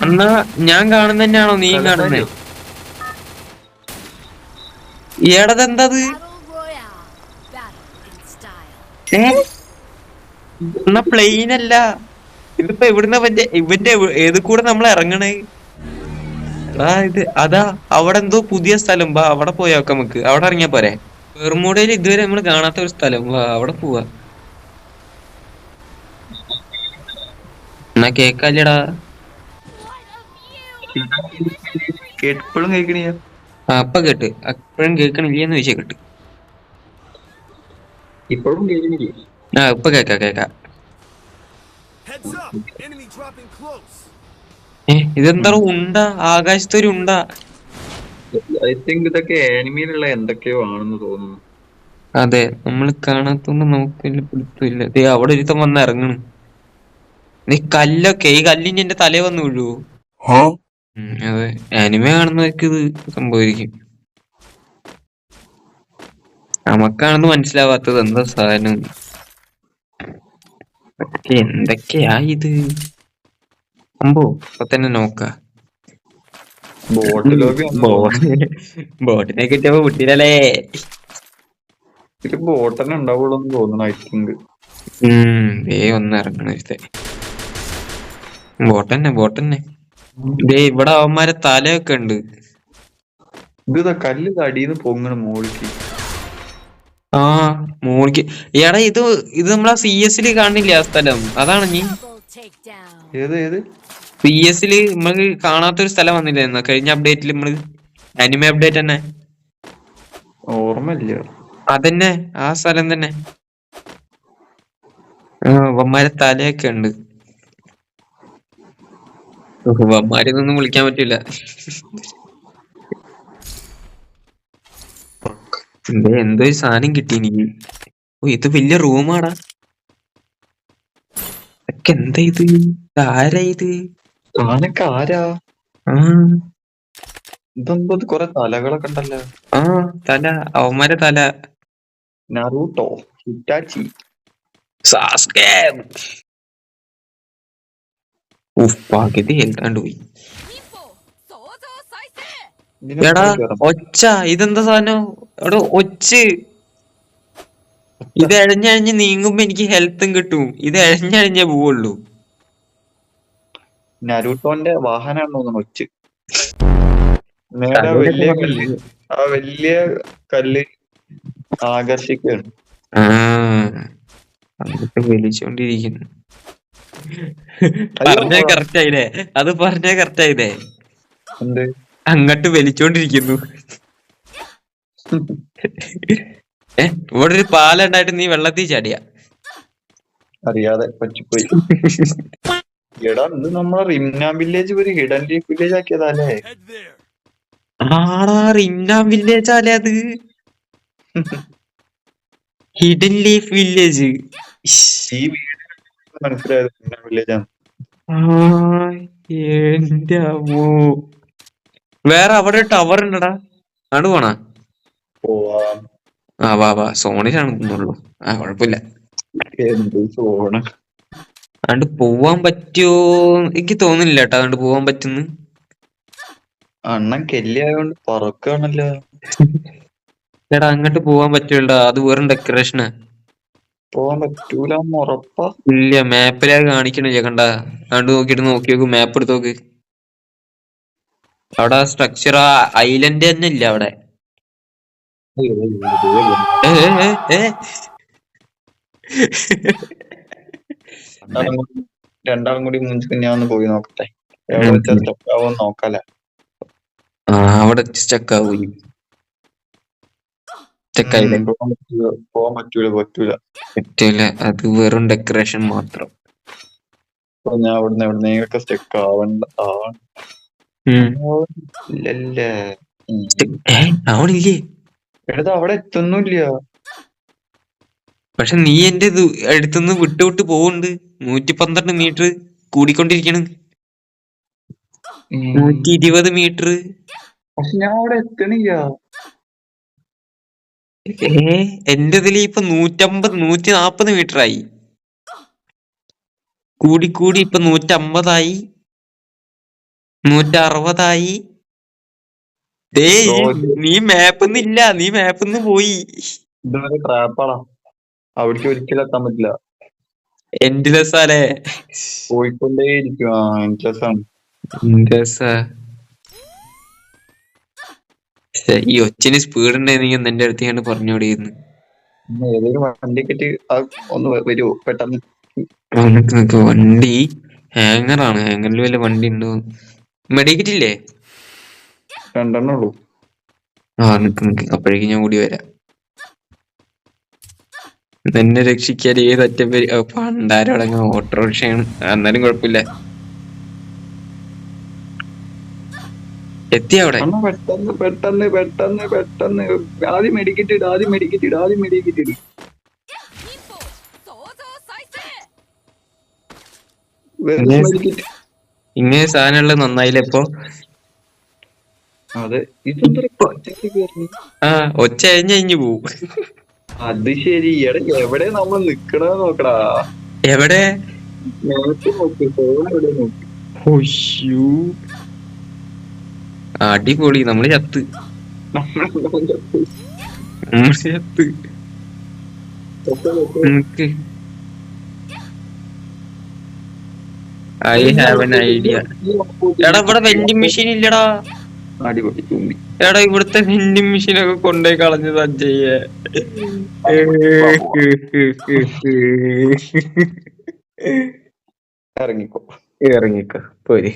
എന്നാ ഞാൻ കാണുന്ന തന്നെയാണോ നീയും കാണുന്നേ? കലക്കാരിയോ? ഏടതെന്തത്? ഏ എന്നാ പ്ലെയിൻ അല്ല. ഇതിപ്പോ എവിടുന്ന ഇവന്റെ ഏത് കൂടെ നമ്മൾ ഇറങ്ങണേ? എടാ ഇത് അതാ അവിടെ എന്തോ പുതിയ സ്ഥലം, വാ അവിടെ പോയാക്കാം നമുക്ക്. അവിടെ ഇറങ്ങിയാ പോരെ? ബെർമുഡയിൽ ഇതുവരെ നമ്മൾ കാണാത്ത ഒരു സ്ഥലം, വാ അവിടെ പോവാ. എന്നാ കേക്കല്ലടാ. കേട്ടപ്പോഴും കേൾക്കണിയ. ആ അപ്പ കേട്ട്, അപ്പഴും കേക്കണില്ലേന്ന് ചോദിച്ചാ കേട്ട്. ഇപ്പോഴും കേൾക്കണില്ലേ? ആ ഇപ്പൊ കേക്കാ. ഇതെന്താ ഉണ്ട? ആകാശത്തൊരു ഉണ്ട. ഐ തിങ്ക് ഇതൊക്കെ ആനിമയിലുള്ള എന്തൊക്കെയോ ആണെന്ന് തോന്നുന്നു. അതെ, നമ്മൾ കാണാത്തോണ്ട് നമുക്ക് വലിയ പിടുത്തമില്ല. ദേ അവിടെ ഒരുത്തം വന്ന് ഇറങ്ങണ്. നീ കല്ലൊക്കെ, ഈ കല്ലിന് എന്റെ തലേ വന്ന് വീഴുവോ? അതെ, ആനിമ കാണുന്നവർക്ക് ഇത് സംഭവിക്കും. നമുക്കാണെന്ന് മനസ്സിലാവാത്തത് എന്താ സാധനം. എന്തൊക്കെയാ ഇത് സംഭവം? ഇപ്പൊ തന്നെ നോക്ക. ബോട്ടിലൊക്കെ ബോട്ടിനെ കിട്ടിയപ്പോ വിട്ടില്ലല്ലേ. ഇത് ബോട്ടന്നെ ഉണ്ടാവുള്ളൂ എന്ന് തോന്നുന്നു. ഐ തിങ്ക് ദേ ഒന്ന് ഇറങ്ങണ ബോട്ടന്നെ. ദേ ഇവിടെ അവന്മാരെ തലയൊക്കെ ഉണ്ട്. ഇത് കല്ല് അടിയിൽ നിന്ന് പൊങ്ങണ് മോളിക്ക്. ആ മോളിക്ക്. എടാ ഇത് നമ്മളാ CS കാണില്ലേ ആ സ്ഥലം? അതാണ് നീ ഏത് CS നമ്മള് കാണാത്തൊരു സ്ഥലം വന്നില്ലായിരുന്നോ കഴിഞ്ഞ അപ്ഡേറ്റിൽ? നമ്മള് അനിമ അപ്ഡേറ്റ് തന്നെ. ഓർമ്മയില്ല. അതന്നെ, ആ സ്ഥലം തന്നെ. വമ്മാരെ തലയൊക്കെ ഉണ്ട്. വമ്മാരെന്നൊന്നും വിളിക്കാൻ പറ്റൂല. എന്തോ ഒരു സാധനം കിട്ടി എനിക്ക്. ഓ ഇത് വലിയ റൂമാടാ. ഇതൊക്കെ എന്താ ഇത്? ആരാ ഇത്? താനൊക്കെ ആരാ? ആ ഇതെന്തോ കൊറേ തലകളൊക്കെ ഉണ്ടല്ലോ. ആ തല, അവന്മാരെ തല. Naruto, Itachi. സാസ്കേ. പകുതി കേൾക്കാണ്ട് പോയി. എടാ ഒച്ച, ഇതെന്താ സാധനം? എടാ ഒച്ച്. ഇത് എഴഞ്ഞഴിഞ്ഞ് നീങ്ങുമ്പോ എനിക്ക് ഹെൽത്തും കിട്ടും. ഇത് എഴഞ്ഞഴിഞ്ഞേ പോവുള്ളൂ. നരൂട്ടോന്റെ വാഹനാണ് തോന്നുന്നു ഒച്ച്. നേരെ ആ വലിയ കല്ല് ആകർഷിക്കാണ്. ആ വലിച്ചോണ്ടിരിക്കുന്നു. പറഞ്ഞ കറക്റ്റ് ആയില്ലേ? അത് പറഞ്ഞ കറക്റ്റ് ആയില്ലേ? എന്ത് അങ്ങോട്ട് വലിച്ചോണ്ടിരിക്കുന്നു. ഇവിടെ ഒരു പാലം ഉണ്ടായിട്ട് നീ വെള്ളത്തിൽ ചാടിയ? അറിയാതെ പറ്റിപ്പോയി. എടാ ഇത് നമ്മളെ റിംനാം വില്ലേജ് ഒരു ഹിഡൻ ലീഫ് വില്ലേജ് ആക്കിയതല്ലേ? ആടാ റിംനാം വില്ലേജ് അല്ലേ അത്? Hidden leaf village. ഈ വീട് മനസ്സിലായത് റിംനാം വില്ലേജ് ആണ്. എന്റെ അമ്മോ. വേറെ അവിടെ ടവർ ഉണ്ടടാ, ആണ് പോണാ? പോവാം. വാ സോണിലാണെന്നുള്ളൂ. കൊഴപ്പില്ല. എന്ത് സോണ്. അതുകൊണ്ട് പോവാൻ പറ്റുമോ? എനിക്ക് തോന്നുന്നില്ല കേട്ടോ അതുകൊണ്ട് പോവാൻ പറ്റുന്നു. അണ്ണൻ കെല്ലി ആയതുകൊണ്ട് പറക്കാണല്ലോ. എടാ അങ്ങോട്ട് പോവാൻ പറ്റൂലടാ, അത് വെറും ഡെക്കറേഷനാ. പോവാൻ പറ്റൂല ഉറപ്പാ? ഇല്ല, മാപ്പിലാ കാണിക്കണില്ല. കണ്ട കണ്ടു നോക്കിട്ട് നോക്കി നോക്ക്, മാപ്പ് എടുത്ത് നോക്ക്. അവിടെ സ്ട്രക്ചർ ഐലൻഡ് തന്നെ ഇല്ല അവിടെ. രണ്ടാളും കൂടി മുൻപിൽ ഞാൻ ഒന്ന് പോയി നോക്കട്ടെ. എവിടെ വെച്ചാ സ്റ്റക്ക് ആവോ നോക്കാലേ. അവിടെ സ്റ്റക്കാവൂല. പോവാൻ പറ്റൂല. പറ്റൂല, അത് വെറും ഡെക്കറേഷൻ മാത്രം. അപ്പൊ ഞാൻ ഇവിടുന്ന് എവിടുന്നേലൊക്കെ സ്റ്റക്ക് ഇല്ലല്ലേ. ആവണില്ലേ? എടുത്ത് അവിടെ എത്തുന്നില്ല. പക്ഷെ നീ എന്റെ അടുത്തുനിന്ന് വിട്ട് പോവുണ്ട്. 112 മീറ്റർ കൂടിക്കൊണ്ടിരിക്കണ്. 120 മീറ്റർ. പക്ഷെ ഞാൻ അവിടെ എത്തണില്ല. എന്റെ ഇതിൽ ഇപ്പൊ 150 140 മീറ്റർ ആയി. കൂടി ഇപ്പൊ 150 ആയി. 160 നീ മാപ്പൊന്നില്ല, നീ മാപ്പൊന്ന് പോയി. ഇതൊരു ട്രാപ്പാടാ, അവിടേക്ക് ഒരിക്കലും എത്താൻ പറ്റില്ല. എൻഡ്ലെസ്സാലേ. പോയിക്കൊണ്ടേ ഇരിക്കും. രസാണ്. ഈ ഒച്ചിന് സ്പീഡ് ഉണ്ടായിരുന്നെങ്കിൽ എന്റെ അടുത്ത് ഞാൻ പറഞ്ഞോടിയിരുന്നു. ഏതെങ്കിലും വണ്ടി കെട്ടി ഒന്ന് വരുമോ പെട്ടെന്ന്? വണ്ടി ഹാങ്ങറാണ്. ഹാങ്ങറിൽ വല്ല വണ്ടി ഉണ്ടോ? മെഡിക്കറ്റ് ഇല്ലേ? 2 ഉള്ളൂ. നിക്ക് അപ്പോഴേക്കും ഞാൻ കൂടി വരാം. എന്നെ രക്ഷിക്കാൻ ഏത് അറ്റം പേര് പണ്ടാരോടങ്ങ ഓട്ടോറിക്ഷയാണ്. എന്നാലും കുഴപ്പമില്ല. എത്തി അവിടെ. പെട്ടെന്ന് പെട്ടെന്ന് പെട്ടെന്ന് പെട്ടെന്ന് ആദ്യം മെഡിക്കറ്റ് ഇട്, ആദ്യം മെഡിക്കറ്റ് ഇട്, ആദ്യം മെഡിക്കറ്റ് ഇട്. ഇങ്ങനെ സാധനമുള്ള നന്നായില്ല ഇപ്പൊ. അതെ, ഇതെന്തൊരു ഒച്ച അഴിഞ്ഞു പോവും. അത് ശരി. എവിടെ നമ്മൾ നിക്കണ നോക്കടാ. എവിടെ? നോക്ക്. അടിപൊളി. നമ്മള് ചത്ത്. I have an idea. എടാ ഇവിടെ വെൻഡിങ് മെഷീൻ ഇല്ലടാ. അടിപൊളി തുമ്പി. എടാ ഇവിടുത്തെ വെൻഡിങ് മെഷീനൊക്കെ കൊണ്ടുപോയി കളഞ്ഞത് അജയ്യെ. ഇറങ്ങിക്കോ ഇറങ്ങിക്കോ പോര്.